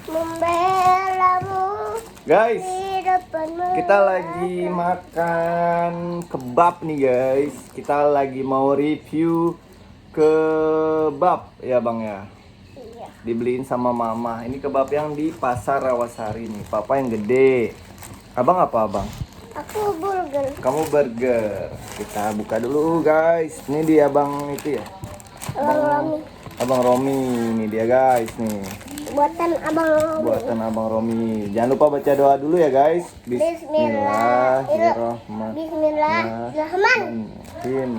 membelamu Guys, di depanmu. kita lagi makan kebab nih guys. Kita lagi mau review kebab ya bang ya. Iya. Dibeliin sama mama. Ini kebab yang di pasar Rawasari nih. Papa yang gede. Abang apa abang? Aku burger. Kamu burger. Kita buka dulu guys. Ini dia abang itu ya. Abang Romi. Abang Romi. Ini dia guys nih. Buatan Abang Romi. Buatan abang Romi. Jangan lupa baca doa dulu ya guys. Bismillahirrahmanirrahim.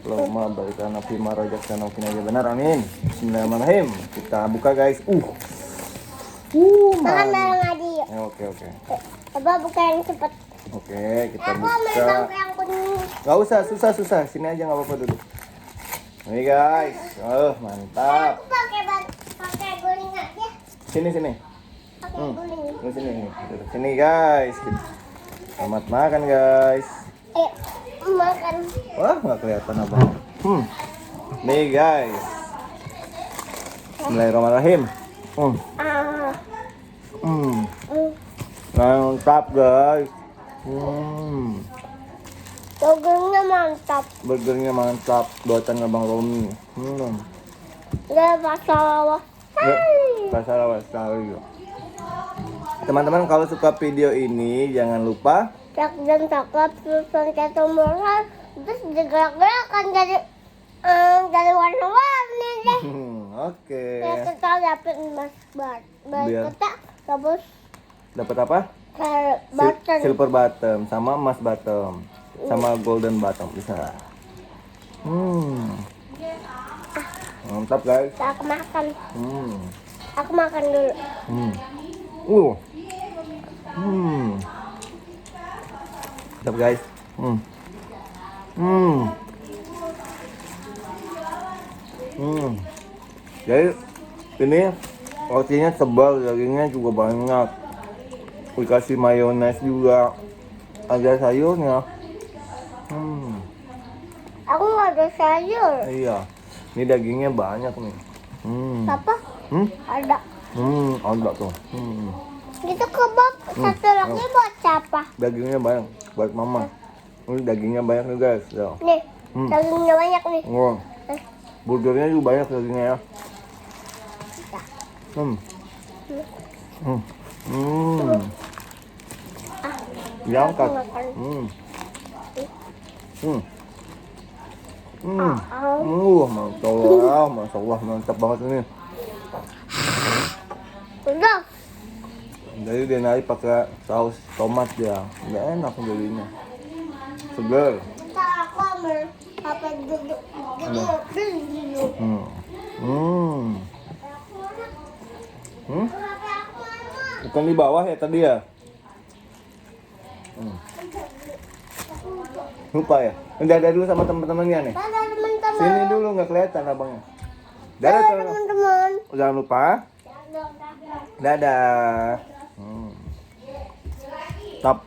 Allahumma barik lana fima razaqtana wa qina adzabannar. Amin. Bismillahirrahmanirrahim. Kita buka guys. Makan Man. bareng Adi. Oke. Coba buka yang cepat. Oke, kita Aku mau buka. bangku yang kuning. Gak usah, susah. Sini aja nggak apa-apa dulu. Nih guys. Mantap. Aku pakai guling aja. Sini. Pakai guling. Sini. Sini guys. Selamat makan guys. Makan. Wah, nggak kelihatan abang. Nih guys. Bismillahirrahmanirrahim. Mantap guys. Burgernya mantap. Burgernya mantap. Buatan abang Romi. Gak masalah. Pasar Rawasari. Teman-teman kalau suka video ini jangan lupa Cak dan cakap terus pencet tombol like, terus digerak-gerakkan jadi warna-warni deh. Oke. Ya kita dapet emas Biar- kita terus Dapat apa? button. Silver bottom sama emas bottom sama golden bottom bisa. Mantap guys. Aku makan. Hmm. Aku makan dulu. Mantap guys. Jadi ini rotinya tebal, dagingnya juga banyak. Dikasih mayones juga. Ada sayurnya. Aku nggak ada sayur. Iya. Ini dagingnya banyak nih. Apa? Ada. Ada tuh. Itu kebab. Satu lagi buat siapa? Dagingnya banyak buat mama. Ini dagingnya banyak nih guys. Ya. Nih, dagingnya banyak nih. Wah. Burgernya juga banyak dagingnya ya. Diangkat. Masya Allah, mantap banget ini. Udah. Jadi dia naik pakai saus tomat dia, nggak enak jadinya. Segar. Ntar aku ambil apa duduk dulu. Bukan di bawah ya tadi ya? Lupa ya? Dadah dulu sama teman-temannya nih. Dadah teman-teman. Sini dulu nggak kelihatan abangnya. Dadah Dadah teman. teman-teman. Jangan lupa. Dadah. Tap.